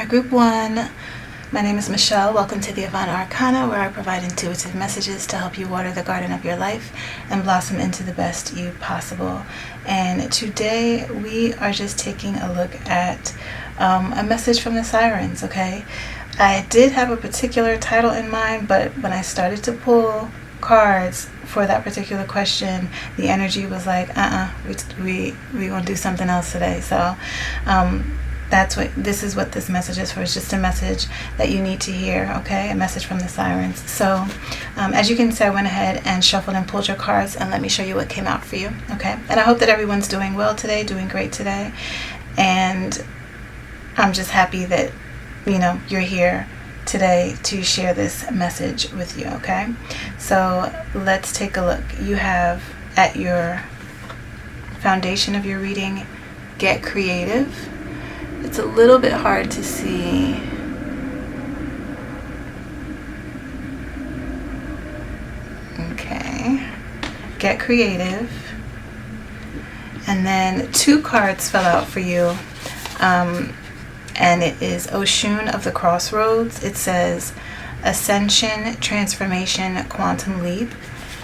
Alright, Group 1. My name is Michelle. Welcome to the Avana Arcana, where I provide intuitive messages to help you water the garden of your life and blossom into the best you possible. And today we are just taking a look at a message from the Sirens, okay? I did have a particular title in mind, but when I started to pull cards for that particular question, the energy was like, we gonna do something else today. So this is what this message is for. It's just a message that you need to hear, okay? A message from the Sirens. So as you can see, I went ahead and shuffled and pulled your cards, and let me show you what came out for you, okay? And I hope that everyone's doing well today, doing great today. And I'm just happy that, you're here today to share this message with you, okay? So let's take a look. You have at your foundation of your reading, get creative. It's a little bit hard to see. Okay. Get creative. And then 2 cards fell out for you. And it is Oshun of the Crossroads. It says Ascension, Transformation, Quantum Leap.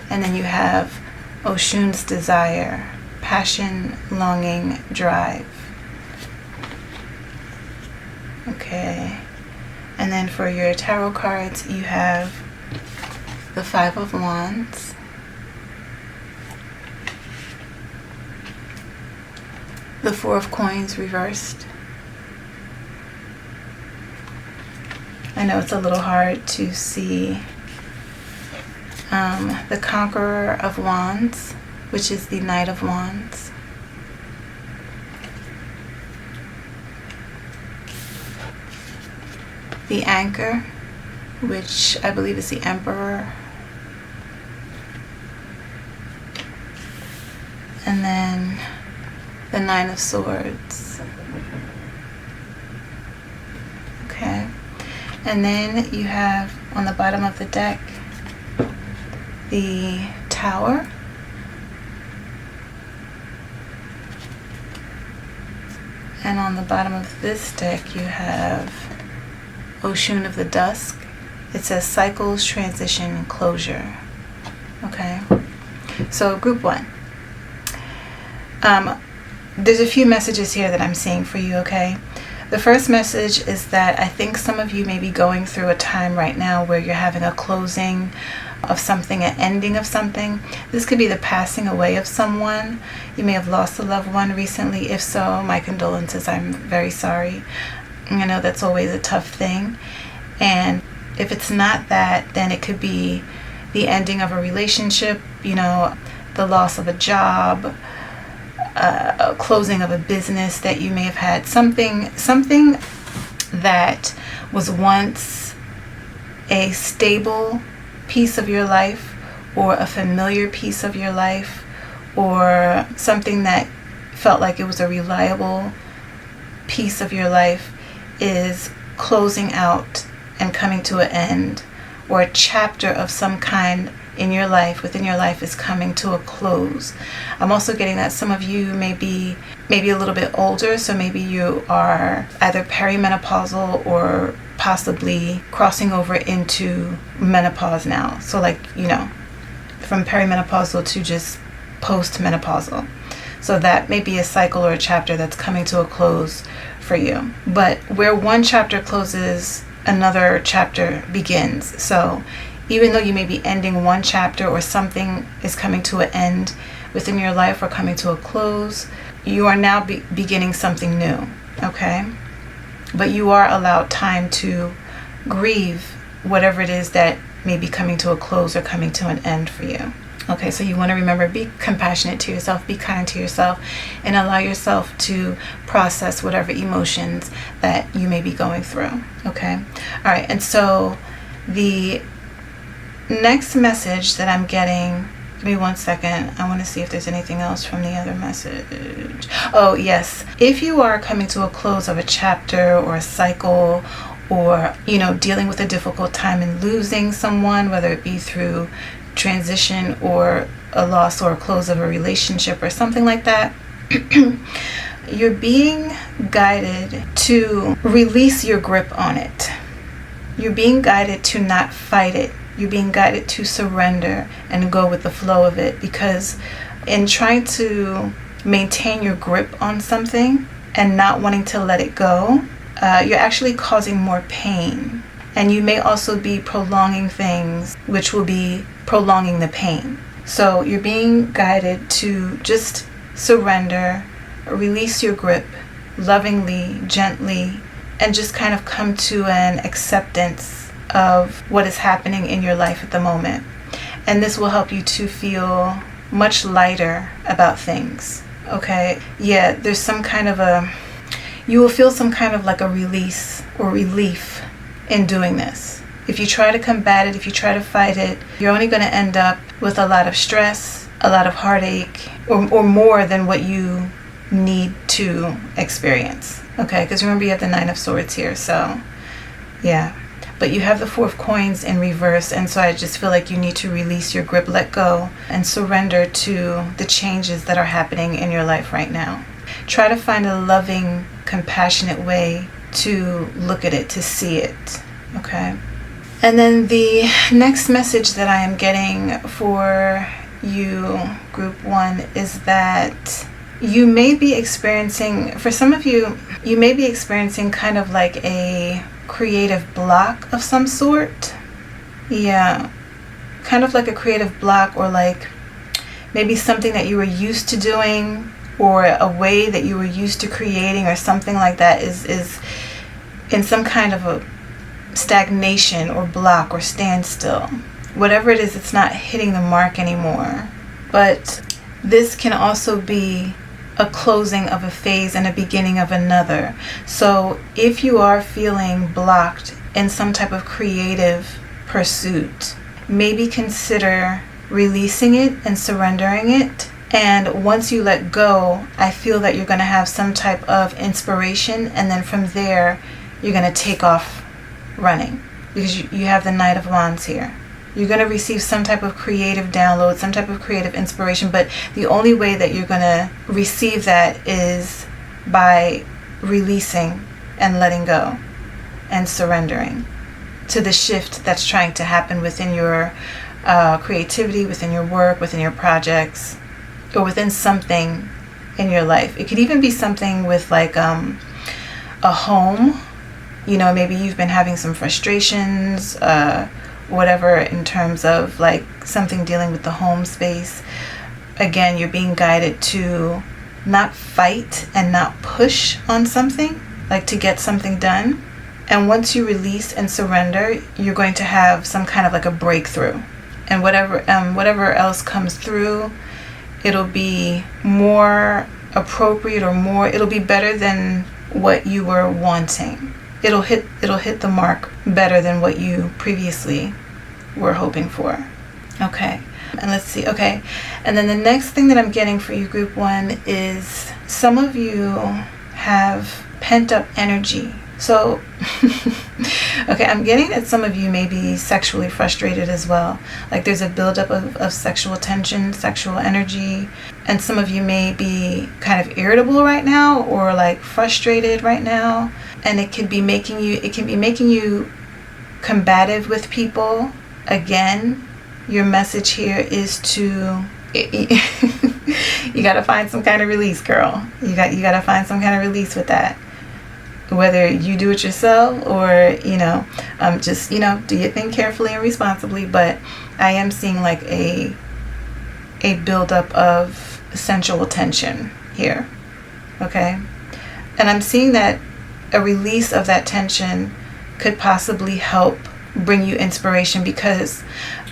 And then you have Oshun's Desire, Passion, Longing, Drive. Okay, and then for your tarot cards, you have the 5 of Wands, the 4 of Coins reversed. I know it's a little hard to see. The Conqueror of Wands, which is the Knight of Wands. The Anchor, which I believe is the Emperor. And then the 9 of Swords. Okay. And then you have on the bottom of the deck the Tower. And on the bottom of this deck you have Oshun of the Dusk. It says cycles, transition, closure. Okay. So group 1. There's a few messages here that I'm seeing for you, okay? The first message is that I think some of you may be going through a time right now where you're having a closing of something, an ending of something. This could be the passing away of someone. You may have lost a loved one recently. If so, my condolences. I'm very sorry. I know that's always a tough thing. And if it's not that, then it could be the ending of a relationship, the loss of a job, a closing of a business that you may have had. Something that was once a stable piece of your life, or a familiar piece of your life, or something that felt like it was a reliable piece of your life, is closing out and coming to an end, or a chapter of some kind in your life, within your life, is coming to a close. I'm also getting that some of you may be a little bit older, so maybe you are either perimenopausal or possibly crossing over into menopause now. So from perimenopausal to just postmenopausal. So that may be a cycle or a chapter that's coming to a close for you. But where one chapter closes, another chapter begins. So even though you may be ending one chapter, or something is coming to an end within your life or coming to a close, you are now beginning something new, okay? But you are allowed time to grieve whatever it is that may be coming to a close or coming to an end for you. Okay, so you want to remember, be compassionate to yourself, be kind to yourself, and allow yourself to process whatever emotions that you may be going through, okay? All right, and so the next message that I'm getting, give me 1 second. I want to see if there's anything else from the other message. Oh, yes. If you are coming to a close of a chapter or a cycle, or, dealing with a difficult time and losing someone, whether it be through transition or a loss or a close of a relationship or something like that, you're being guided to release your grip on it. You're being guided to not fight it. You're being guided to surrender and go with the flow of it, because in trying to maintain your grip on something and not wanting to let it go, you're actually causing more pain. And you may also be prolonging things, which will be prolonging the pain. So you're being guided to just surrender, release your grip lovingly, gently, and just kind of come to an acceptance of what is happening in your life at the moment. And this will help you to feel much lighter about things. Okay? Yeah, there's some kind of you will feel some kind of like a release or relief in doing this. If you try to combat it, if you try to fight it, you're only going to end up with a lot of stress, a lot of heartache, or more than what you need to experience. Okay, because remember you have the Nine of Swords here, so yeah. But you have the Four of Coins in reverse, and so I just feel like you need to release your grip, let go, and surrender to the changes that are happening in your life right now. Try to find a loving, compassionate way to look at it, to see it, okay? And then the next message that I am getting for you, Group 1, is that you may be experiencing, for some of you, you may be experiencing kind of like a creative block of some sort. Yeah, kind of like a creative block, or like maybe something that you were used to doing, or a way that you were used to creating, or something like that is in some kind of a stagnation or block or standstill. Whatever it is, it's not hitting the mark anymore. But this can also be a closing of a phase and a beginning of another. So if you are feeling blocked in some type of creative pursuit, maybe consider releasing it and surrendering it. And once you let go, I feel that you're going to have some type of inspiration, and then from there you're going to take off running, because you have the Knight of Wands here. You're going to receive some type of creative download, some type of creative inspiration, but the only way that you're going to receive that is by releasing and letting go and surrendering to the shift that's trying to happen within your creativity, within your work, within your projects, or within something in your life. It could even be something with like a home. You know, maybe you've been having some frustrations, whatever, in terms of like something dealing with the home space. Again, you're being guided to not fight and not push on something, like to get something done. And once you release and surrender, you're going to have some kind of like a breakthrough. And whatever else comes through, it'll be more appropriate, or it'll be better than what you were wanting. It'll hit the mark better than what you previously were hoping for. Okay, and let's see. Okay, and then the next thing that I'm getting for you, Group 1, is some of you have pent up energy. So, okay, I'm getting that some of you may be sexually frustrated as well. Like there's a buildup of sexual tension, sexual energy, and some of you may be kind of irritable right now, or like frustrated right now. And it can be making you combative with people. Again, your message here is to you got to find some kind of release, girl. You got to find some kind of release with that. Whether you do it yourself, or just do your thing carefully and responsibly. But I am seeing like a buildup of sensual tension here. Okay, and I'm seeing that a release of that tension could possibly help bring you inspiration, because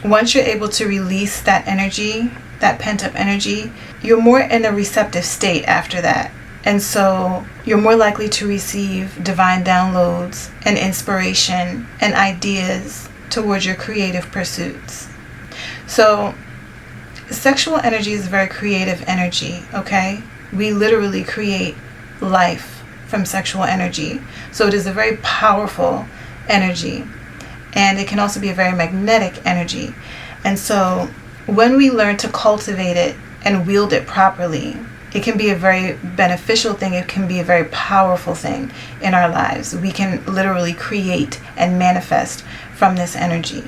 once you're able to release that energy, that pent-up energy, you're more in a receptive state after that. And so you're more likely to receive divine downloads and inspiration and ideas towards your creative pursuits. So sexual energy is very creative energy, okay? We literally create life from sexual energy. So it is a very powerful energy, and it can also be a very magnetic energy. And so when we learn to cultivate it and wield it properly, It can be a very beneficial thing. It can be a very powerful thing in our lives. We can literally create and manifest from this energy.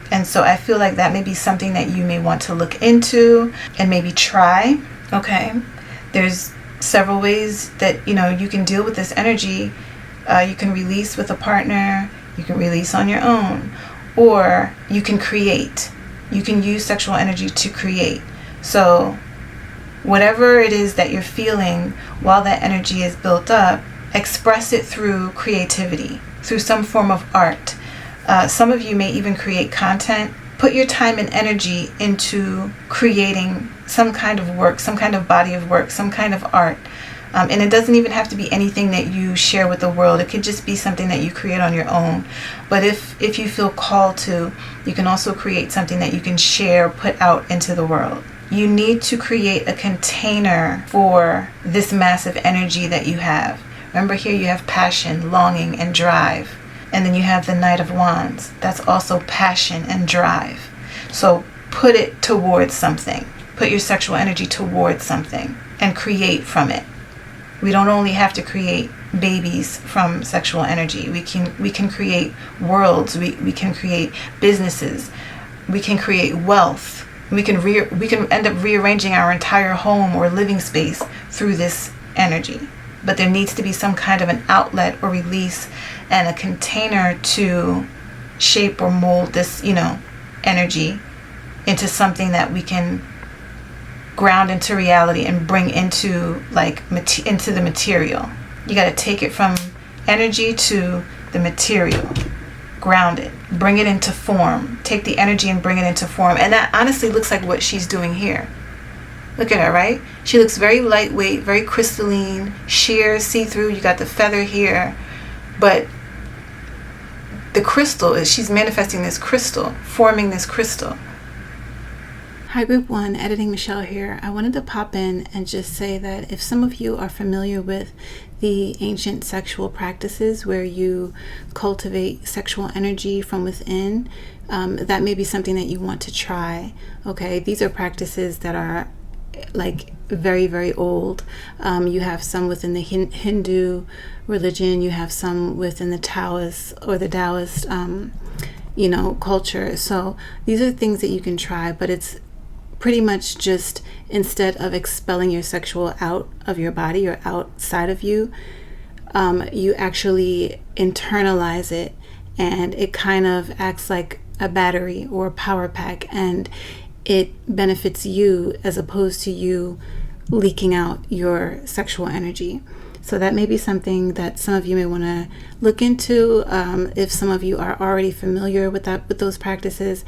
And so I feel like that may be something that you may want to look into and maybe try. Okay. There's several ways that, you can deal with this energy. You can release with a partner. You can release on your own. Or you can create. You can use sexual energy to create. So whatever it is that you're feeling while that energy is built up, express it through creativity, through some form of art. Some of you may even create content. Put your time and energy into creating some kind of work, some kind of body of work, some kind of art. And it doesn't even have to be anything that you share with the world. It could just be something that you create on your own. But if you feel called to, you can also create something that you can share, put out into the world. You need to create a container for this massive energy that you have. Remember, here you have passion, longing, and drive. And then you have the Knight of Wands. That's also passion and drive. So put it towards something. Put your sexual energy towards something and create from it. We don't only have to create babies from sexual energy. We can create worlds. We can create businesses. We can create wealth. We can end up rearranging our entire home or living space through this energy. But there needs to be some kind of an outlet or release and a container to shape or mold this, energy into something that we can ground into reality and bring into into the material. You got to take it from energy to the material. Ground it, bring it into form. Take the energy and bring it into form. And that honestly looks like what she's doing here. Look at her, right? She looks very lightweight, very crystalline, sheer, see-through. You got the feather here. But the crystal is, she's manifesting this crystal, forming this crystal. Hi, Group 1, Editing Michelle here. I wanted to pop in and just say that if some of you are familiar with the ancient sexual practices where you cultivate sexual energy from within, that may be something that you want to try. Okay, these are practices that are very, very old. You have some within the Hindu religion. You have some within the Taoist or the Taoist, culture. So these are things that you can try, but it's pretty much just, instead of expelling your sexual out of your body or outside of you, you actually internalize it, and it kind of acts like a battery or a power pack, and it benefits you as opposed to you leaking out your sexual energy. So that may be something that some of you may want to look into. If some of you are already familiar with those practices,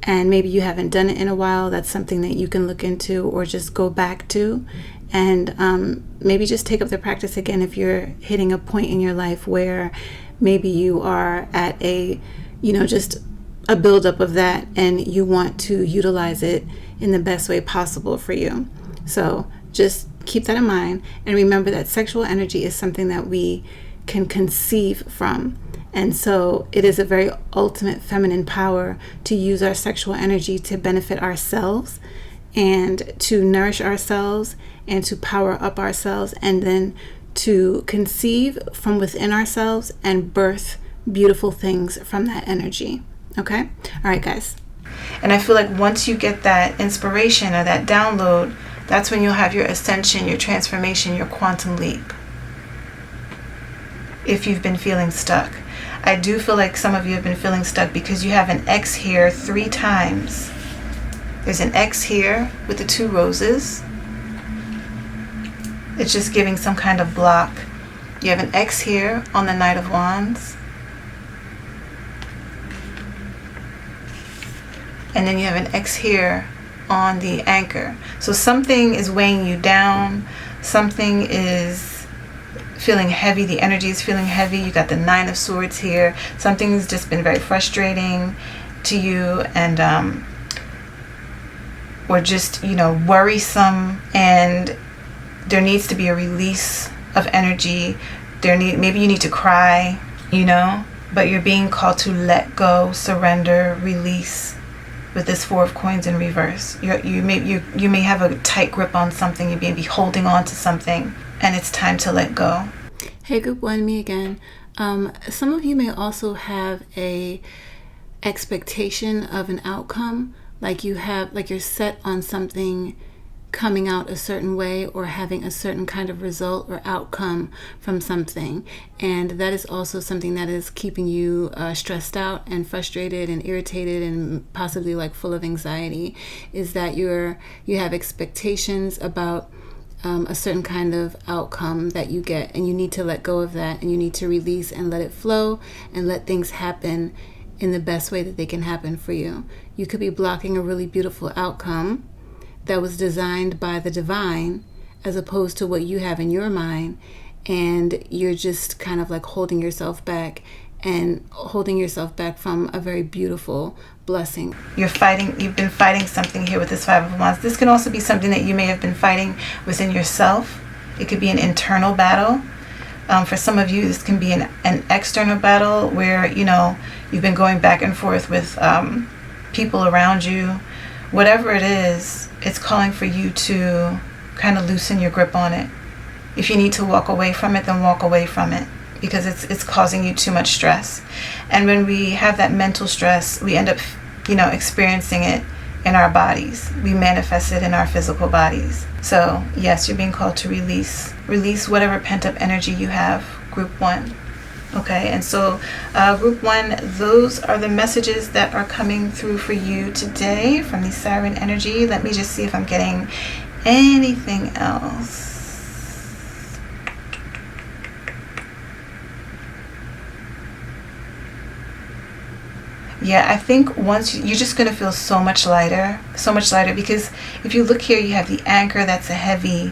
and maybe you haven't done it in a while, that's something that you can look into or just go back to, and maybe just take up the practice again if you're hitting a point in your life where maybe you are at a, just a buildup of that, and you want to utilize it in the best way possible for you. So just keep that in mind, and remember that sexual energy is something that we can conceive from. And so it is a very ultimate feminine power to use our sexual energy to benefit ourselves and to nourish ourselves and to power up ourselves, and then to conceive from within ourselves and birth beautiful things from that energy. Okay? All right, guys. And I feel like once you get that inspiration or that download, that's when you'll have your ascension, your transformation, your quantum leap. If you've been feeling stuck. I do feel like some of you have been feeling stuck because you have an X here 3 times. There's an X here with the 2 roses. It's just giving some kind of block. You have an X here on the Knight of Wands. And then you have an X here on the Anchor. So something is weighing you down. Something is feeling heavy. The energy is feeling heavy. You got the 9 of Swords here. Something's just been very frustrating to you, and or just worrisome, and there needs to be a release of energy. Maybe you need to cry, but you're being called to let go, surrender, release. with this Four of Coins in reverse. You may have a tight grip on something. You may be holding on to something, and it's time to let go. Hey, group one, me again. Some of you may also have a expectation of an outcome, like you're set on something coming out a certain way or having a certain kind of result or outcome from something, and that is also something that is keeping you stressed out and frustrated and irritated and possibly like full of anxiety, is that you have expectations about a certain kind of outcome that you get, and you need to let go of that, and you need to release and let it flow and let things happen in the best way that they can happen for you. You could be blocking a really beautiful outcome that was designed by the divine as opposed to what you have in your mind, and you're just kind of like holding yourself back from a very beautiful blessing. You've been fighting something here with this Five of Wands. This can also be something that you may have been fighting within yourself. It could be an internal battle. For some of you, this can be an external battle where, you've been going back and forth with people around you. Whatever it is, it's calling for you to kind of loosen your grip on it. If you need to walk away from it, then walk away from it, because it's causing you too much stress. And when we have that mental stress, we end up, experiencing it in our bodies. We manifest it in our physical bodies. So yes, you're being called to release whatever pent-up energy you have, group one. Okay, and so group one, those are the messages that are coming through for you today from the Siren energy. Let me just see if I'm getting anything else. Yeah, I think once you're just going to feel so much lighter, because if you look here, you have the anchor, that's a heavy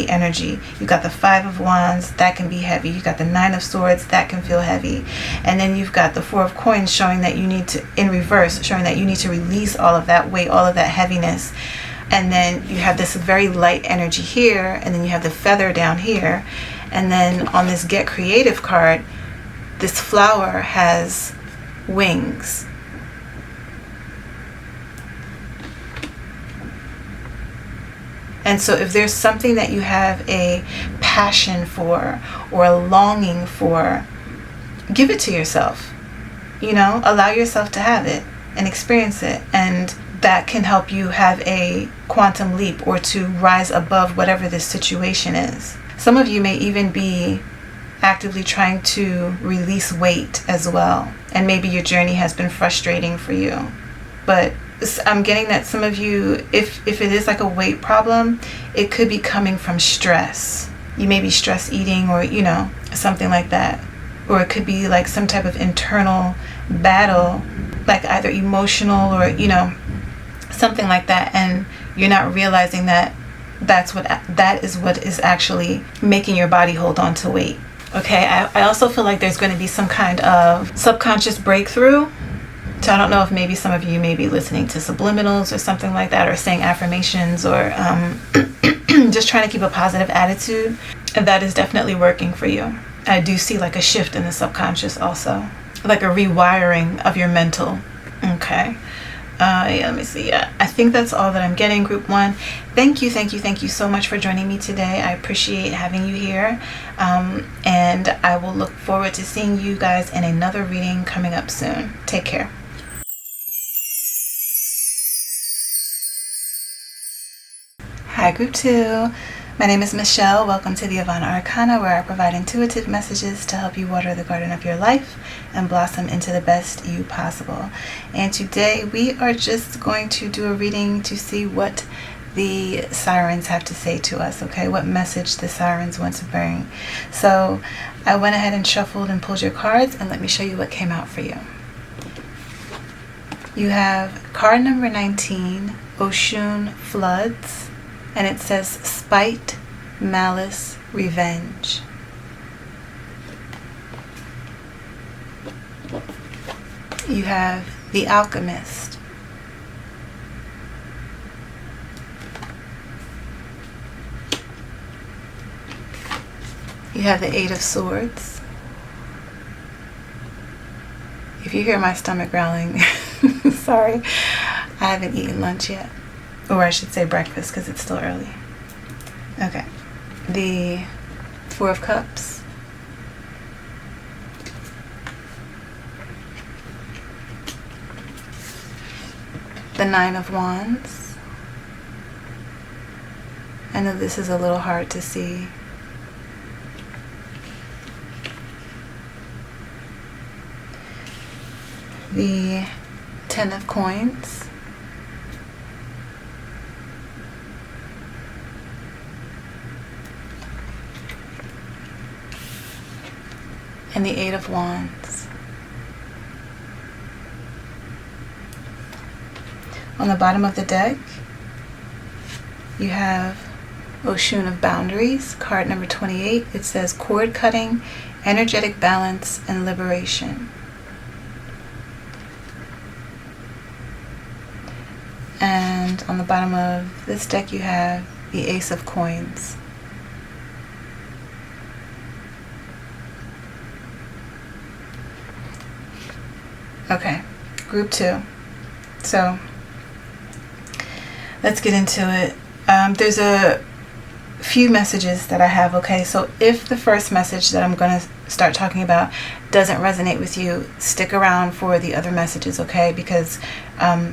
energy. You got the Five of Wands, that can be heavy. You got the Nine of Swords, that can feel heavy. And then you've got the Four of Coins showing that you need to, in reverse, showing that you need to release all of that weight, all of that heaviness. And then you have this very light energy here, and then you have the feather down here. And then on this Get Creative card, this flower has wings. And so if there's something that you have a passion for or a longing for, give it to yourself. Allow yourself to have it and experience it. And that can help you have a quantum leap or to rise above whatever this situation is. Some of you may even be actively trying to release weight as well. And maybe your journey has been frustrating for you. But I'm getting that some of you, if it is like a weight problem, it could be coming from stress. You may be stress eating or, something like that. Or it could be like some type of internal battle, like either emotional or, something like that. And you're not realizing that that is what is actually making your body hold on to weight. Okay, I also feel like there's going to be some kind of subconscious breakthrough. So I don't know if maybe some of you may be listening to subliminals or something like that, or saying affirmations, or just trying to keep a positive attitude. And that is definitely working for you. I do see like a shift in the subconscious also, like a rewiring of your mental. Okay. Let me see. Yeah, I think that's all that I'm getting, group one. Thank you so much for joining me today. I appreciate having you here. And I will look forward to seeing you guys in another reading coming up soon. Take care. Hi, group two. My name is Michelle. Welcome to the Avana Arcana, where I provide intuitive messages to help you water the garden of your life and blossom into the best you possible. And today we are just going to do a reading to see what the Sirens have to say to us, okay? What message the Sirens want to bring. So I went ahead and shuffled and pulled your cards, and let me show you what came out for you. You have card number 19, Oshun Floods. And it says spite, malice, revenge. You have the Alchemist. You have the Eight of Swords. If you hear my stomach growling, Sorry, I haven't eaten lunch yet. Or I should say breakfast, because it's still early. Okay. The Four of Cups. The Nine of Wands. I know this is a little hard to see. The Ten of Coins. And the Eight of Wands. On the bottom of the deck, you have Oshun of Boundaries, card number 28. It says cord cutting, energetic balance, and liberation. And on the bottom of this deck, you have the Ace of Coins. Okay, group 2. So let's get into it. There's a few messages that I have, okay? So if the first message that I'm going to start talking about doesn't resonate with you, stick around for the other messages, okay? Because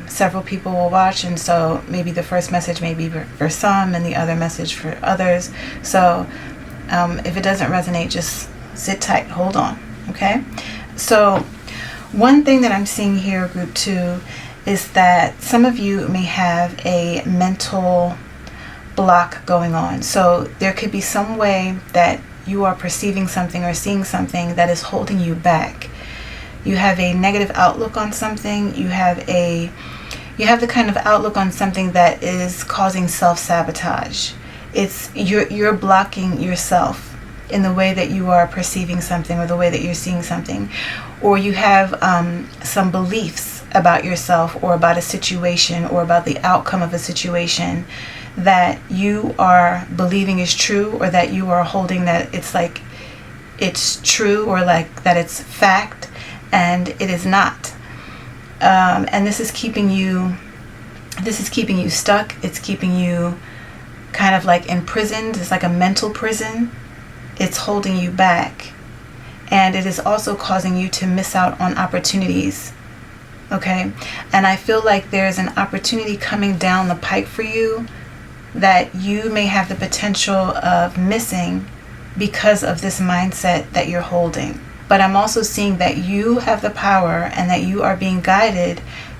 several people will watch, and so maybe the first message may be for some and the other message for others. So if it doesn't resonate, just sit tight, hold on, okay? So one thing that I'm seeing here, group 2, is that some of you may have a mental block going on. So there could be some way that you are perceiving something or seeing something that is holding you back. You have a negative outlook on something. You have the kind of outlook on something that is causing self-sabotage. You're blocking yourself in the way that you are perceiving something or the way that you're seeing something. Or you have some beliefs about yourself or about a situation or about the outcome of a situation that you are believing is true, or that you are holding that it's like it's true, or like that it's fact, and it is not. And this is keeping you stuck. It's keeping you kind of like imprisoned. It's like a mental prison. It's holding you back. And it is also causing you to miss out on opportunities. Okay? And I feel like there's an opportunity coming down the pike for you that you may have the potential of missing because of this mindset that you're holding. But I'm also seeing that you have the power and that you are being guided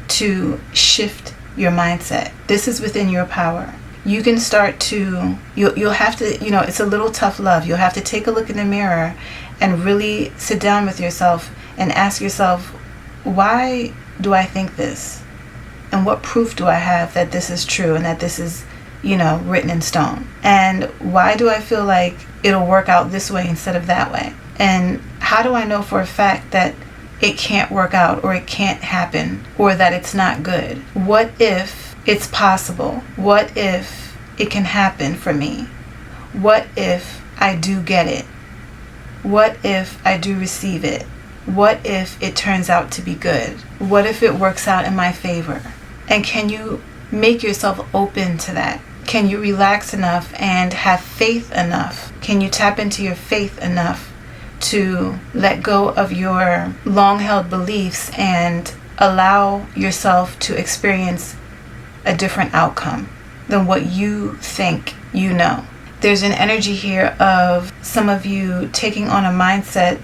to shift your mindset. This is within your power. You can start to, you'll have to, it's a little tough love. You'll have to take a look in the mirror and really sit down with yourself and ask yourself, why do I think this? And what proof do I have that this is true and that this is, written in stone? And why do I feel like it'll work out this way instead of that way? And how do I know for a fact that it can't work out, or it can't happen, or that it's not good? What if it's possible? What if it can happen for me? What if I do get it? What if I do receive it? What if it turns out to be good? What if it works out in my favor? And can you make yourself open to that? Can you relax enough and have faith enough? Can you tap into your faith enough to let go of your long-held beliefs and allow yourself to experience a different outcome than what you think you know? There's an energy here of some of you taking on a mindset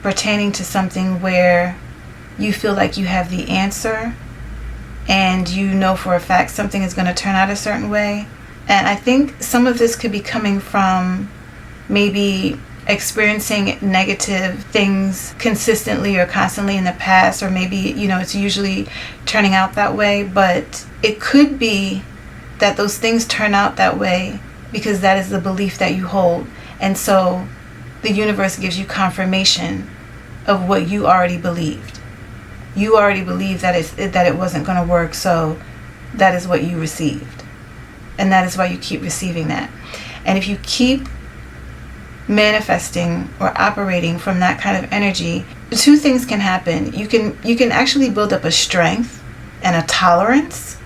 pertaining to something where you feel like you have the answer and you know for a fact something is going to turn out a certain way. And I think some of this could be coming from maybe experiencing negative things consistently or constantly in the past, or maybe, it's usually turning out that way. But it could be that those things turn out that way because that is the belief that you hold. And so the universe gives you confirmation of what you already believed. You already believed that it wasn't going to work, so that is what you received. And that is why you keep receiving that. And if you keep manifesting or operating from that kind of energy, two things can happen. You can actually build up a strength and a tolerance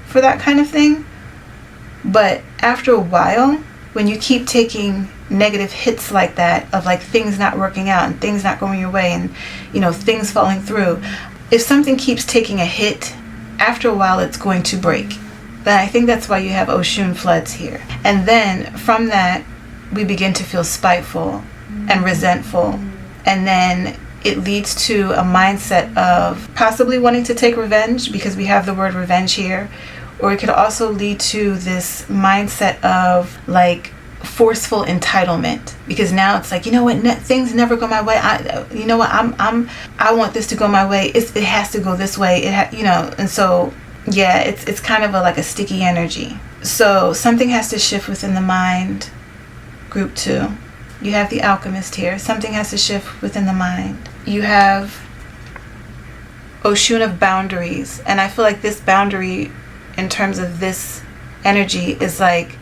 for that kind of thing. But after a while, when you keep taking negative hits like that, of like things not working out and things not going your way and, you know, things falling through, if something keeps taking a hit, after a while it's going to break. Then I think that's why you have Oshun floods here. And then from that, we begin to feel spiteful and resentful. And then it leads to a mindset of possibly wanting to take revenge, because we have the word revenge here. Or it could also lead to this mindset of like forceful entitlement, because now it's like, you know what, things never go my way. I want this to go my way. It has to go this way. You know, and so yeah, it's kind of like a sticky energy. So something has to shift within the mind. Group 2. You have the alchemist here. Something has to shift within the mind. You have Oshun of boundaries, and I feel like this boundary, in terms of this energy, is like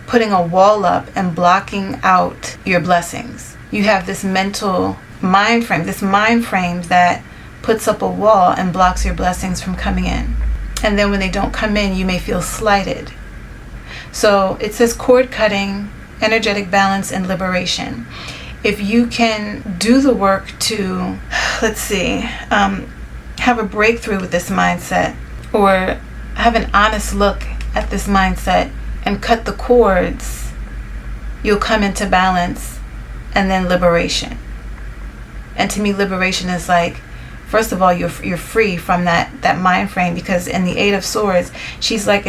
putting a wall up and blocking out your blessings. You have this mental mind frame, that puts up a wall and blocks your blessings from coming in. And then when they don't come in, you may feel slighted. So it says cord cutting, energetic balance, and liberation. If you can do the work to, have a breakthrough with this mindset, or have an honest look at this mindset and cut the cords, you'll come into balance, and then liberation. And to me, liberation is like, first of all, you're free from that mind frame, because in the Eight of Swords, she's like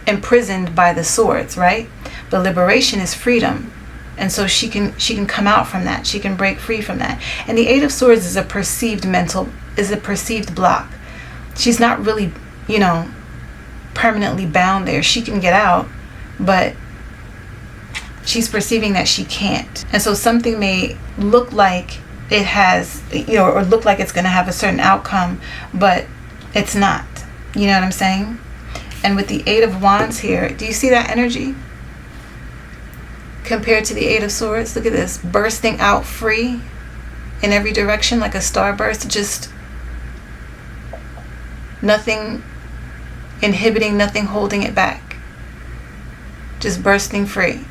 imprisoned by the swords, right? But liberation is freedom. And so she can come out from that. She can break free from that. And the Eight of Swords is a perceived block. She's not really, permanently bound there. She can get out, but she's perceiving that she can't. And so something may look like it has, or look like it's going to have a certain outcome, but it's not. You know what I'm saying? And with the Eight of Wands here, do you see that energy? Compared to the Eight of Swords, look at this, bursting out free in every direction like a starburst, just nothing inhibiting, nothing holding it back, just bursting free.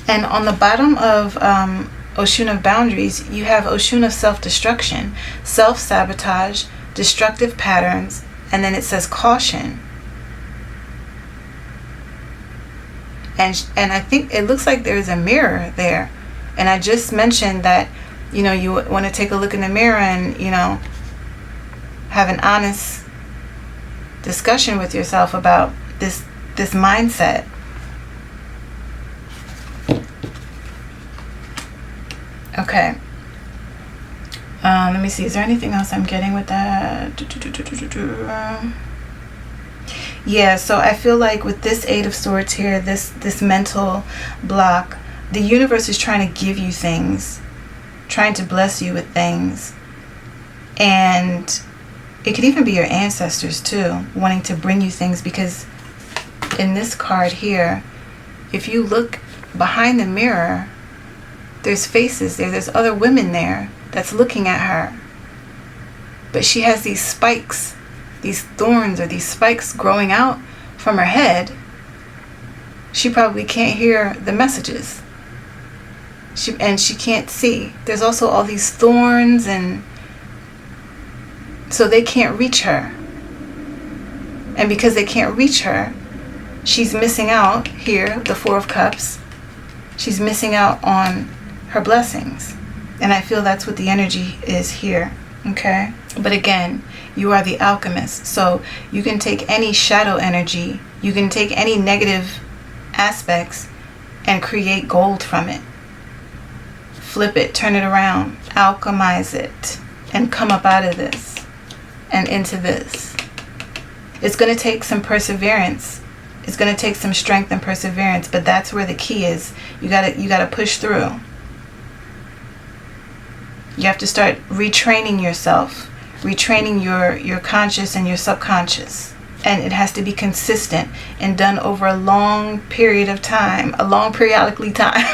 And on the bottom of Oshun of boundaries, you have Oshun of self-destruction, self-sabotage, destructive patterns, and then it says caution. And I think it looks like there's a mirror there. And I just mentioned that, you want to take a look in the mirror and, have an honest discussion with yourself about this mindset. Okay. Let me see. Is there anything else I'm getting with that? Yeah, so I feel like with this Eight of Swords here, this mental block, the universe is trying to give you things, trying to bless you with things. And it could even be your ancestors too, wanting to bring you things, because in this card here, if you look behind the mirror, there's faces there, there's other women there that's looking at her. But she has these spikes, these thorns or these spikes growing out from her head. She probably can't hear the messages. She can't see. There's also all these thorns, and so they can't reach her. And because they can't reach her, she's missing out here, the Four of Cups. She's missing out on her blessings. And I feel that's what the energy is here. Okay? But again, you are the alchemist. So you can take any shadow energy, you can take any negative aspects and create gold from it. Flip it, turn it around, alchemize it, and come up out of this and into this. It's going to take some perseverance. It's going to take some strength and perseverance, but that's where the key is. You got to push through. You have to start retraining yourself, retraining your conscious and your subconscious. And it has to be consistent and done over a long period of time, a long periodically time.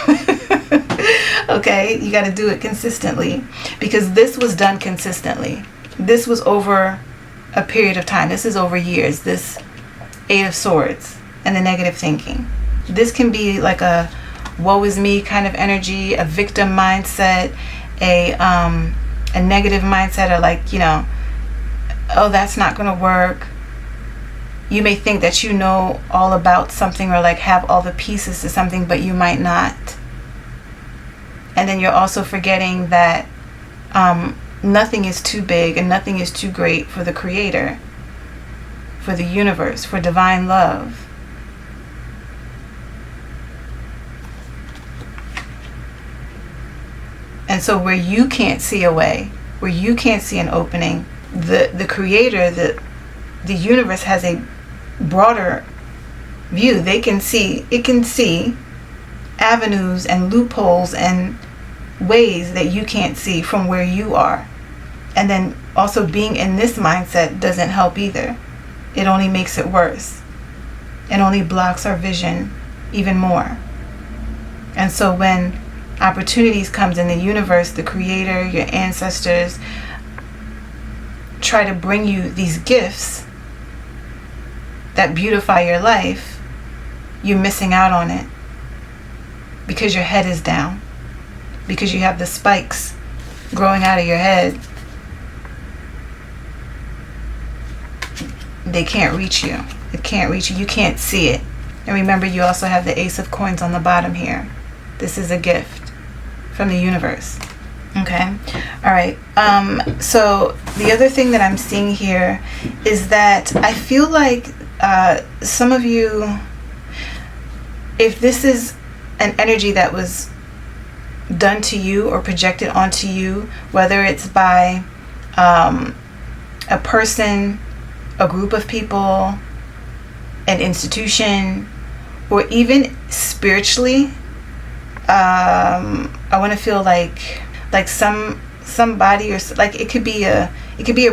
Okay, you got to do it consistently, because this was done consistently. This was over a period of time. This is over years. This Eight of Swords and the negative thinking. This can be like a woe is me kind of energy, a victim mindset, a negative mindset, or like, you know, oh, that's not going to work. You may think that you know all about something, or like have all the pieces to something, but you might not. And then you're also forgetting that nothing is too big and nothing is too great for the Creator, for the universe, for divine love. And so where you can't see a way, where you can't see an opening, the Creator, the universe has a broader view. It can see avenues and loopholes and ways that you can't see from where you are. And then also being in this mindset doesn't help either. It only makes it worse. It only blocks our vision even more. And so when opportunities comes in, the universe, the Creator, your ancestors try to bring you these gifts that beautify your life, you're missing out on it because your head is down, because you have the spikes growing out of your head. They can't reach you. It can't reach you. You can't see it. And remember, you also have the Ace of Coins on the bottom here. This is a gift from the universe. Okay. All right. So the other thing that I'm seeing here is that I feel like some of you, if this is an energy that was done to you or projected onto you, whether it's by a person, a group of people, an institution, or even spiritually, I want to feel like somebody, or like it could be a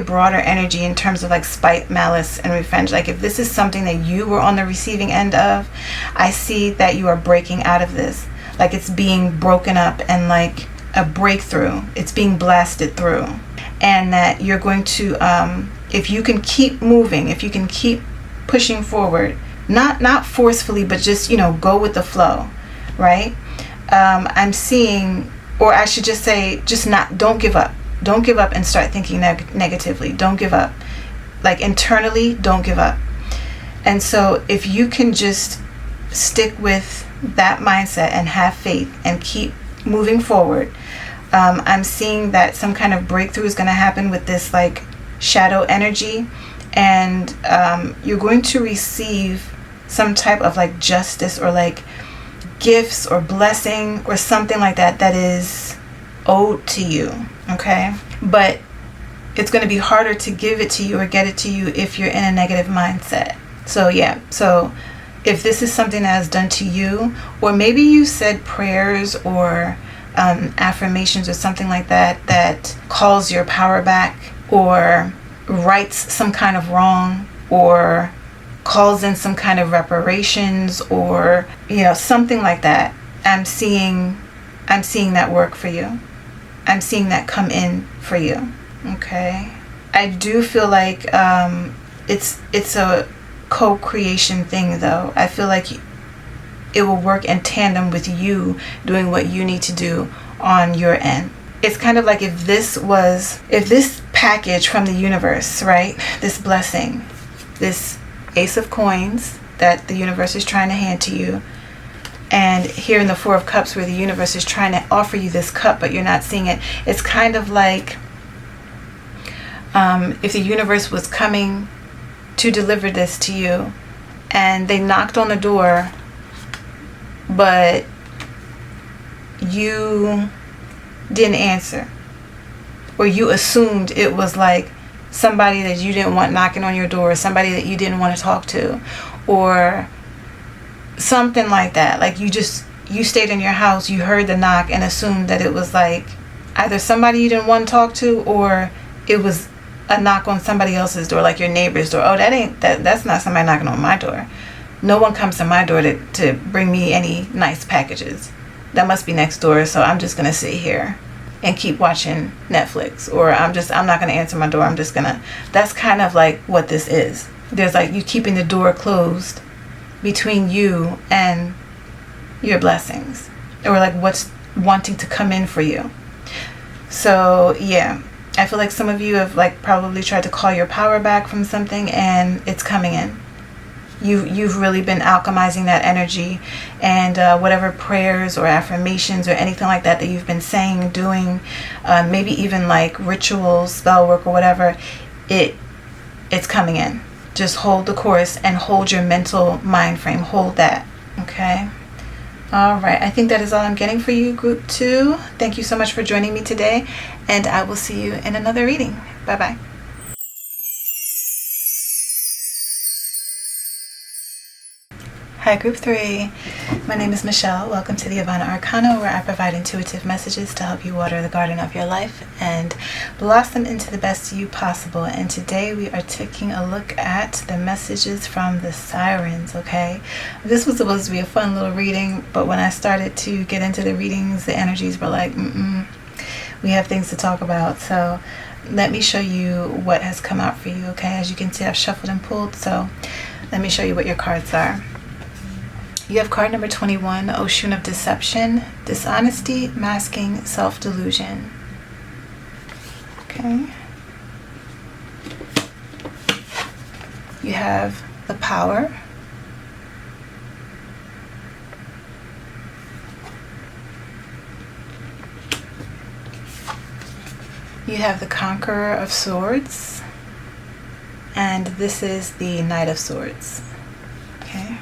broader energy in terms of like spite, malice, and revenge. Like if this is something that you were on the receiving end of, I see that you are breaking out of this. Like it's being broken up and like a breakthrough. It's being blasted through. And that you're going to, if you can keep moving, if you can keep pushing forward, not forcefully, but just, you know, go with the flow, right? I'm seeing, or I should just say, don't give up. Don't give up and start thinking negatively. Don't give up. Like internally, don't give up. And so if you can just stick with that mindset and have faith and keep moving forward, I'm seeing that some kind of breakthrough is going to happen with this like shadow energy, and you're going to receive some type of like justice or like gifts or blessing or something like that is owed to you. Okay, but it's going to be harder to give it to you or get it to you if you're in a negative mindset. So yeah, so if this is something that is done to you, or maybe you said prayers or affirmations or something like that calls your power back, or rights some kind of wrong, or calls in some kind of reparations, or something like that. I'm seeing that work for you. I'm seeing that come in for you. Okay, I do feel like it's a co-creation thing though. I feel like it will work in tandem with you doing what you need to do on your end. It's kind of like if this package from the universe, right? This blessing, this Ace of Coins that the universe is trying to hand to you, and here in the Four of Cups where the universe is trying to offer you this cup but you're not seeing it. It's kind of like if the universe was coming to deliver this to you and they knocked on the door, but you didn't answer, or you assumed it was like somebody that you didn't want knocking on your door, or somebody that you didn't want to talk to, or something like that. Like you stayed in your house, you heard the knock and assumed that it was like either somebody you didn't want to talk to, or it was a knock on somebody else's door, like your neighbor's door. Oh, that's not somebody knocking on my door. No one comes to my door to bring me any nice packages. that must be next door, so I'm just gonna sit here and keep watching Netflix, or I'm not gonna answer my door. That's kind of like what this is. There's like you keeping the door closed between you and your blessings, or like what's wanting to come in for you. So yeah, I feel like some of you have like probably tried to call your power back from something, and it's coming in. You've really been alchemizing that energy, and whatever prayers or affirmations or anything like that you've been saying, doing, maybe even like rituals, spell work or whatever, it's coming in. Just hold the course and hold your mental mind frame. Hold that. Okay. All right. I think that is all I'm getting for you, Group 2. Thank you so much for joining me today, and I will see you in another reading. Bye-bye. Hi, Group 3. My name is Michelle. Welcome to the Avana Arcana, where I provide intuitive messages to help you water the garden of your life and blossom into the best you possible. And today we are taking a look at the messages from the Sirens, okay? This was supposed to be a fun little reading, but when I started to get into the readings, the energies were like, we have things to talk about. So let me show you what has come out for you, okay? As you can see, I've shuffled and pulled, so let me show you what your cards are. You have card number 21, Oshun of Deception, Dishonesty, Masking, Self-Delusion. Okay. You have the Power. You have the Conqueror of Swords. And this is the Knight of Swords. Okay.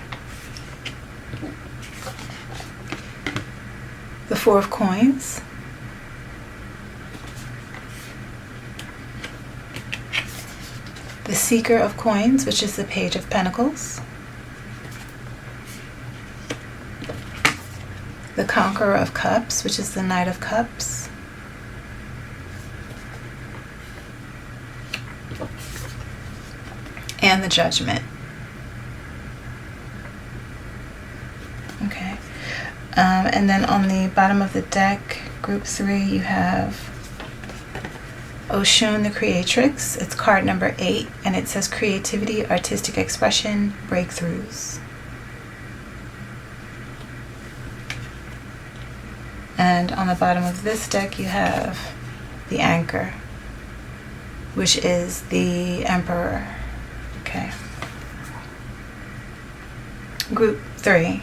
The Four of Coins, the Seeker of Coins, which is the Page of Pentacles, the Conqueror of Cups, which is the Knight of Cups, and the Judgment. Okay. And then on the bottom of the deck, Group 3, you have Oshun, the Creatrix. It's card number 8, and it says Creativity, Artistic Expression, Breakthroughs. And on the bottom of this deck, you have the Anchor, which is the Emperor. Okay. Group 3.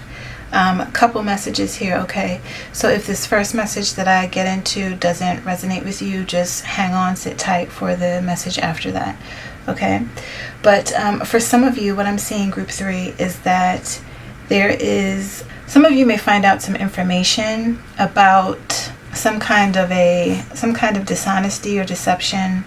A couple messages here, okay? So if this first message that I get into doesn't resonate with you, just hang on, sit tight for the message after that, okay? But for some of you, what I'm seeing, Group 3, is that some of you may find out some information about some kind of dishonesty or deception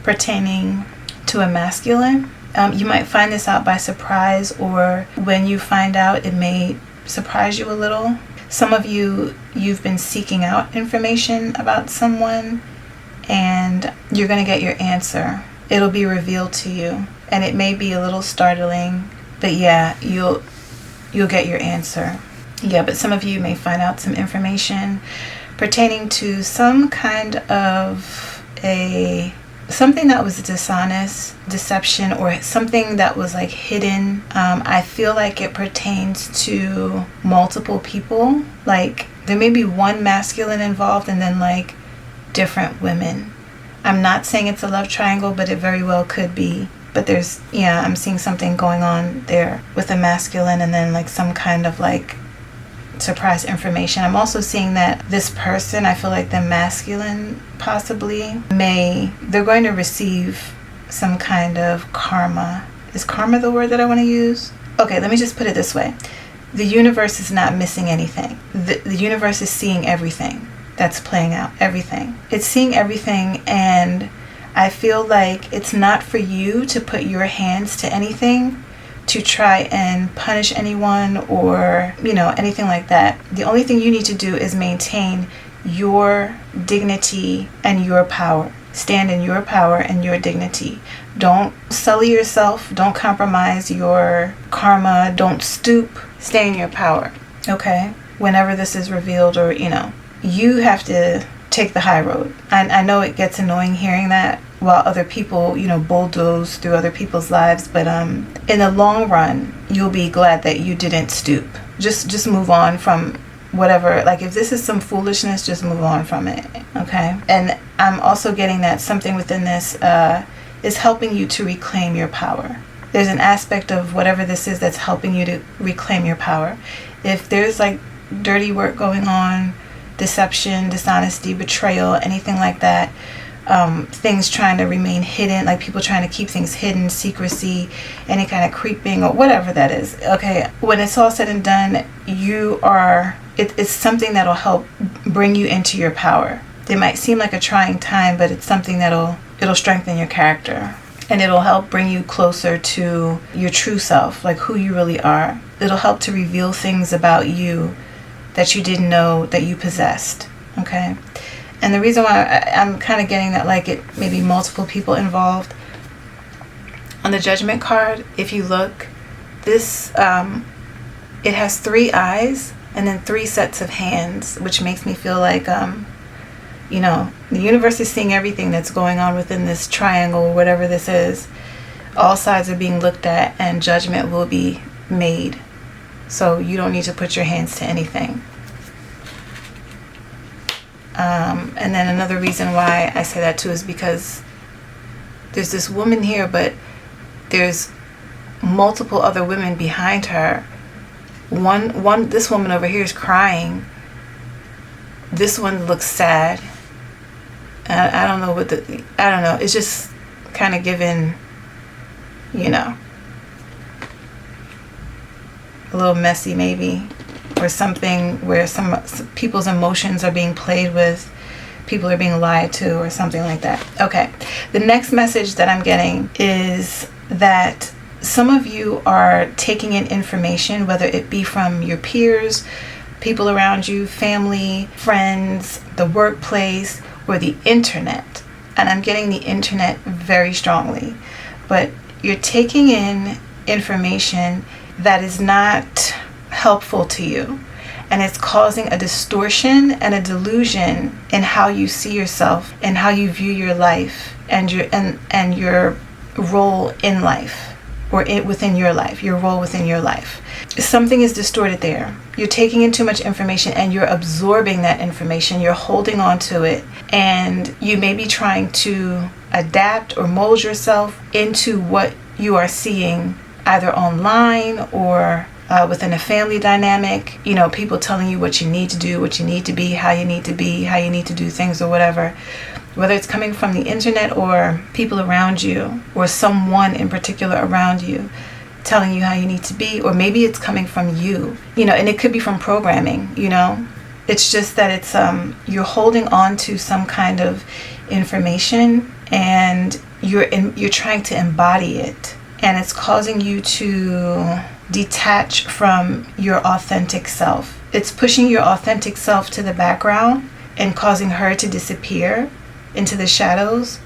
pertaining to a masculine. You might find this out by surprise, or when you find out, it may surprise you a little. Some of you've been seeking out information about someone, and you're going to get your answer. It'll be revealed to you, and it may be a little startling, but yeah, you'll get your answer. Yeah, but some of you may find out some information pertaining to some kind of something that was dishonest, deception, or something that was like hidden. I feel like it pertains to multiple people. Like there may be one masculine involved and then like different women. I'm not saying it's a love triangle, but it very well could be. But I'm seeing something going on there with a masculine and then like some kind of like surprise information. I'm also seeing that this person, I feel like the masculine possibly they're going to receive some kind of karma. Is karma the word that I want to use? Okay, let me just put it this way. The universe is not missing anything. The universe is seeing everything that's playing out. Everything. It's seeing everything, and I feel like it's not for you to put your hands to anything to try and punish anyone or, anything like that. The only thing you need to do is maintain your dignity and your power. Stand in your power and your dignity. Don't sully yourself. Don't compromise your karma. Don't stoop. Stay in your power. Okay? whenever this is revealed, or, you have to take the high road. I know it gets annoying hearing that while other people, bulldoze through other people's lives, but in the long run, you'll be glad that you didn't stoop. Just move on from whatever. Like, if this is some foolishness, just move on from it, okay? And I'm also getting that something within this is helping you to reclaim your power. There's an aspect of whatever this is that's helping you to reclaim your power. If there's like dirty work going on, deception, dishonesty, betrayal, anything like that, things trying to remain hidden, like people trying to keep things hidden, secrecy, any kind of creeping or whatever that is, okay, when it's all said and done, it's something that'll help bring you into your power. It might seem like a trying time, but it's something it'll strengthen your character, and it'll help bring you closer to your true self, like who you really are. It'll help to reveal things about you that you didn't know that you possessed, okay? And the reason why I'm kind of getting that, like, it may be multiple people involved. On the Judgment card, if you look, this, it has 3 eyes and then 3 sets of hands, which makes me feel like, the universe is seeing everything that's going on within this triangle, whatever this is. All sides are being looked at, and judgment will be made. So you don't need to put your hands to anything. And then another reason why I say that too is because there's this woman here, but there's multiple other women behind her. This woman over here is crying. This one looks sad. I don't know I don't know. It's just kind of given, a little messy maybe, or something where some people's emotions are being played with, people are being lied to, or something like that. Okay, the next message that I'm getting is that some of you are taking in information, whether it be from your peers, people around you, family, friends, the workplace, or the internet. And I'm getting the internet very strongly. But you're taking in information that is not helpful to you, and it's causing a distortion and a delusion in how you see yourself and how you view your life and your role in life, or within your life, your role within your life. Something is distorted there. You're taking in too much information, and you're absorbing that information. You're holding on to it, and you may be trying to adapt or mold yourself into what you are seeing, either online or within a family dynamic. People telling you what you need to do, what you need to be, how you need to do things, or whatever. Whether it's coming from the internet or people around you, or someone in particular around you telling you how you need to be, or maybe it's coming from you, and it could be from programming, It's just that it's you're holding on to some kind of information, and you're trying to embody it, and it's causing you to detach from your authentic self. It's pushing your authentic self to the background and causing her to disappear into the shadows,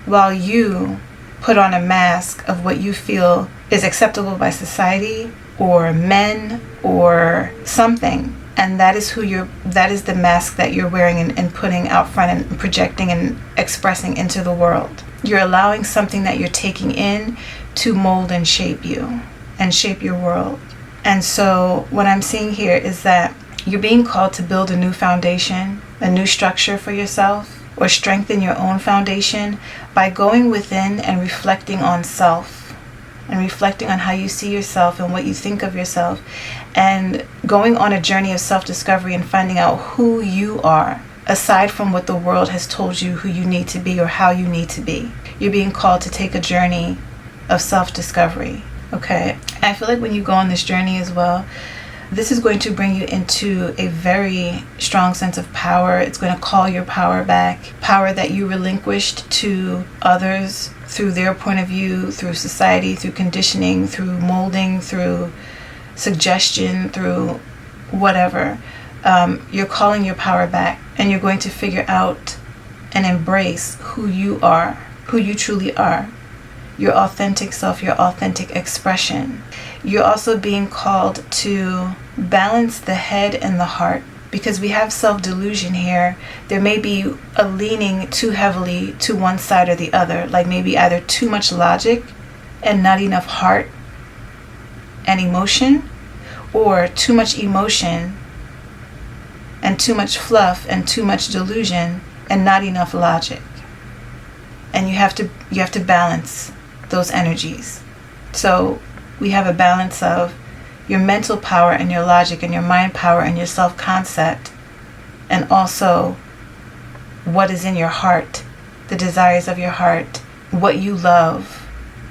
while you put on a mask of what you feel is acceptable by society or men or something. And that is the mask that you're wearing and putting out front and projecting and expressing into the world. You're allowing something that you're taking in to mold and shape you and shape your world. And so what I'm seeing here is that you're being called to build a new foundation, a new structure for yourself, or strengthen your own foundation by going within and reflecting on self, and reflecting on how you see yourself and what you think of yourself, and going on a journey of self-discovery and finding out who you are, aside from what the world has told you who you need to be or how you need to be. You're being called to take a journey of self-discovery, okay? And I feel like when you go on this journey as well, this is going to bring you into a very strong sense of power. It's going to call your power back, power that you relinquished to others through their point of view, through society, through conditioning, through molding, through suggestion, through whatever. You're calling your power back, and you're going to figure out and embrace who you are, who you truly are, your authentic self, your authentic expression. You're also being called to balance the head and the heart, because we have self-delusion here. There may be a leaning too heavily to one side or the other, like maybe either too much logic and not enough heart and emotion, or too much emotion and too much fluff and too much delusion and not enough logic. And you have to balance those energies. So we have a balance of your mental power and your logic and your mind power and your self-concept, and also what is in your heart, the desires of your heart, what you love,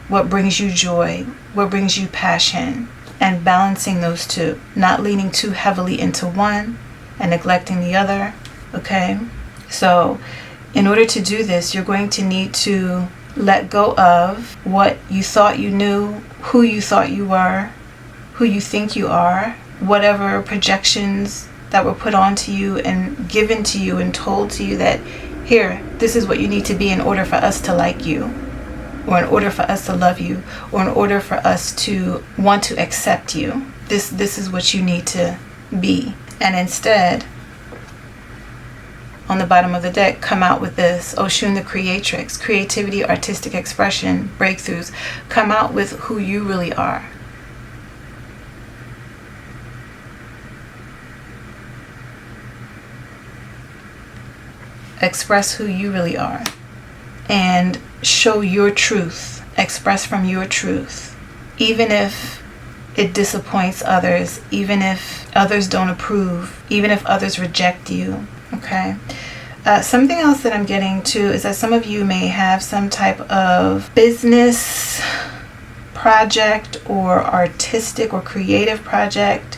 what brings you joy, what brings you passion, and balancing those two, not leaning too heavily into one and neglecting the other. Okay? So in order to do this, you're going to need to let go of what you thought you knew, who you thought you were, who you think you are, whatever projections that were put onto you and given to you and told to you that, here, this is what you need to be in order for us to like you, or in order for us to love you, or in order for us to want to accept you. This is what you need to be. And instead, on the bottom of the deck, come out with this: Oshun the Creatrix, creativity, artistic expression, breakthroughs. Come out with who you really are. Express who you really are and show your truth. Express from your truth, even if it disappoints others, even if others don't approve, even if others reject you. Okay. Something else that I'm getting to is that some of you may have some type of business project or artistic or creative project,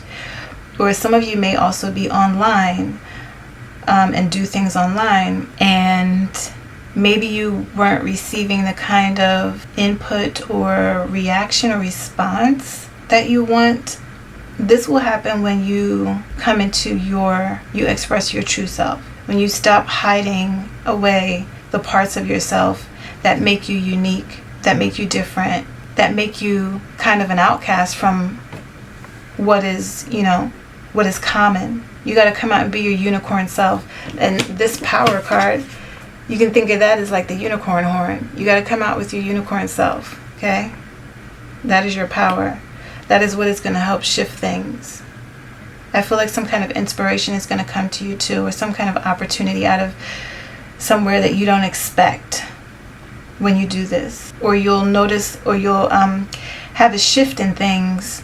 or some of you may also be online and do things online, and maybe you weren't receiving the kind of input or reaction or response that you want. This will happen when you come into you express your true self. When you stop hiding away the parts of yourself that make you unique, that make you different, that make you kind of an outcast from what is common. You got to come out and be your unicorn self. And this power card, you can think of that as like the unicorn horn. You got to come out with your unicorn self, okay? That is your power. That is what is going to help shift things. I feel like some kind of inspiration is going to come to you too, or some kind of opportunity out of somewhere that you don't expect when you do this. Or you'll notice, or you'll have a shift in things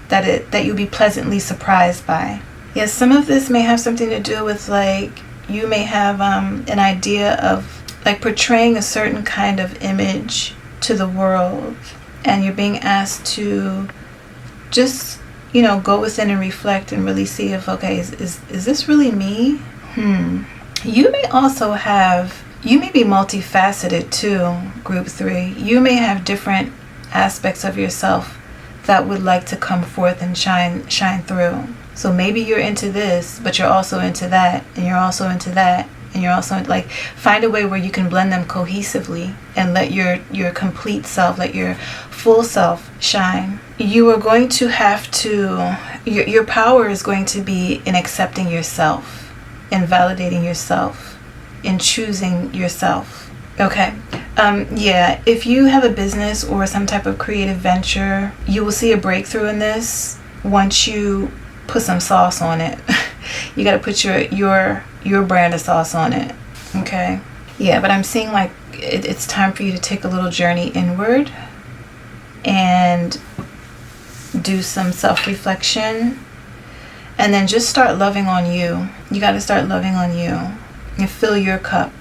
that you'll be pleasantly surprised by. Yes, some of this may have something to do with, like, you may have an idea of like portraying a certain kind of image to the world, and you're being asked to just go within and reflect and really see if, okay, is this really me? You may be multifaceted too, group 3. You may have different aspects of yourself that would like to come forth and shine through. So maybe you're into this, but you're also into that, and you're also into that, and you're also like, find a way where you can blend them cohesively and let your complete self, let your full self shine. You are going to have to, your power is going to be in accepting yourself, in validating yourself, in choosing yourself. Okay. If you have a business or some type of creative venture, you will see a breakthrough in this once you put some sauce on it. You got to put your brand of sauce on it. Okay. Yeah, but I'm seeing like it's time for you to take a little journey inward and do some self-reflection, and then just start loving on you. You got to start loving on you and fill your cup.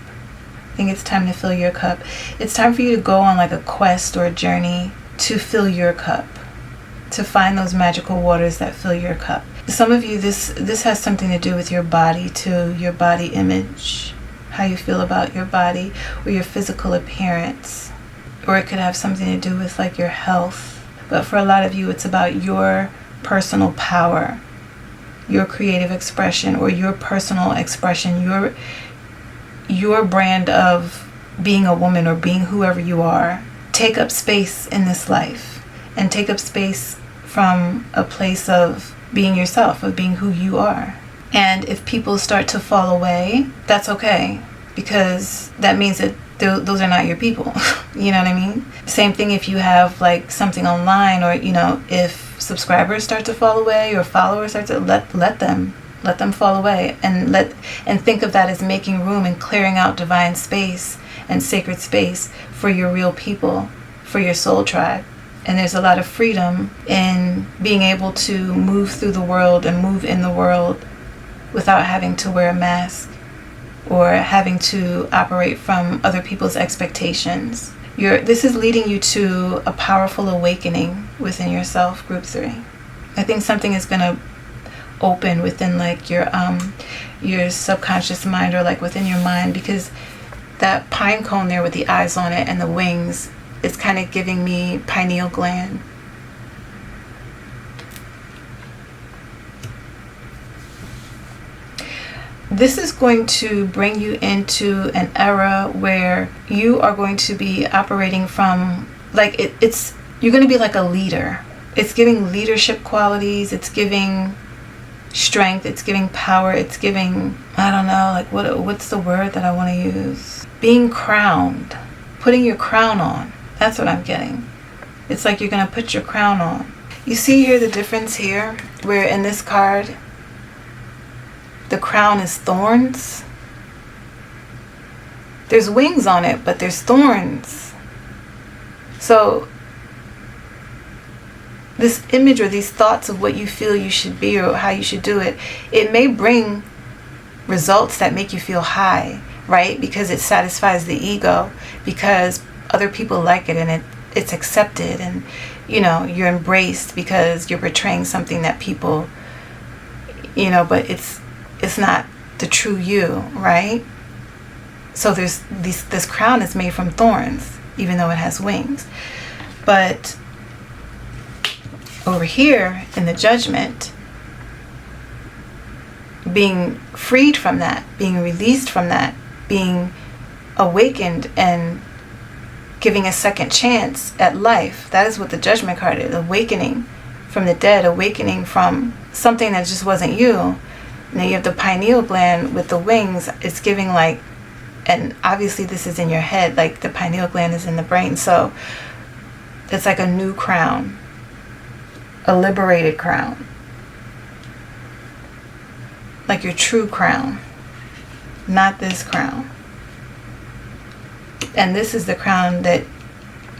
I think it's time to fill your cup. It's time for you to go on like a quest or a journey to fill your cup, to find those magical waters that fill your cup. Some of you, this has something to do with your body too, your body image, how you feel about your body or your physical appearance. Or it could have something to do with like your health. But for a lot of you, it's about your personal power, your creative expression, or your personal expression, your brand of being a woman or being whoever you are. Take up space in this life, and take up space from a place of being yourself, of being who you are. And if people start to fall away, that's okay, because that means that those are not your people. You know what I mean? Same thing if you have like something online, or if subscribers start to fall away or followers start to let them fall away, and think of that as making room and clearing out divine space and sacred space for your real people, for your soul tribe. And there's a lot of freedom in being able to move through the world and move in the world without having to wear a mask or having to operate from other people's expectations. This is leading you to a powerful awakening within yourself, group 3. I think something is going to open within like your subconscious mind, or like within your mind, because that pine cone there with the eyes on it and the wings is kind of giving me pineal gland. This is going to bring you into an era where you are going to be operating from, like, you're going to be like a leader. It's giving leadership qualities. It's giving strength. It's giving power. It's giving, I don't know, like, what's the word that I want to use? Being crowned. Putting your crown on. That's what I'm getting. It's like you're going to put your crown on. You see here the difference here, where in this card, the crown is thorns. There's wings on it, but there's thorns. So this image or these thoughts of what you feel you should be or how you should do it, it may bring results that make you feel high, right? Because it satisfies the ego, because other people like it, and it's accepted, and you're embraced because you're portraying something that people, but it's not the true you, right? So this crown is made from thorns, even though it has wings. But over here in the judgment, being freed from that, being released from that, being awakened and giving a second chance at life. That is what the judgment card is. Awakening from the dead, awakening from something that just wasn't you. Now you have the pineal gland with the wings. It's giving like, and obviously this is in your head, like the pineal gland is in the brain. So it's like a new crown, a liberated crown, like your true crown, not this crown. And this is the crown that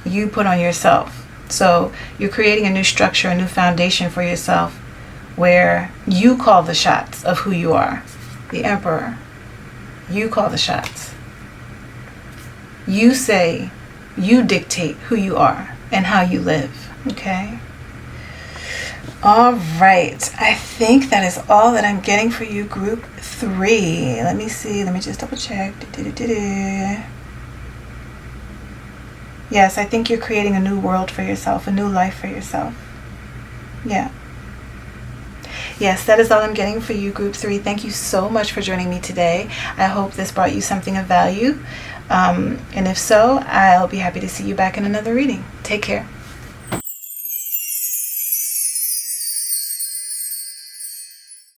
you put on yourself. So you're creating a new structure, a new foundation for yourself, where you call the shots of who you are. The Emperor. You call the shots. You say, you dictate who you are and how you live. Okay? All right. I think that is all that I'm getting for you, group 3. Let me see. Let me just double check. Yes, I think you're creating a new world for yourself, a new life for yourself. Yeah. Yes, that is all I'm getting for you, group 3. Thank you so much for joining me today. I hope this brought you something of value. And if so, I'll be happy to see you back in another reading. Take care.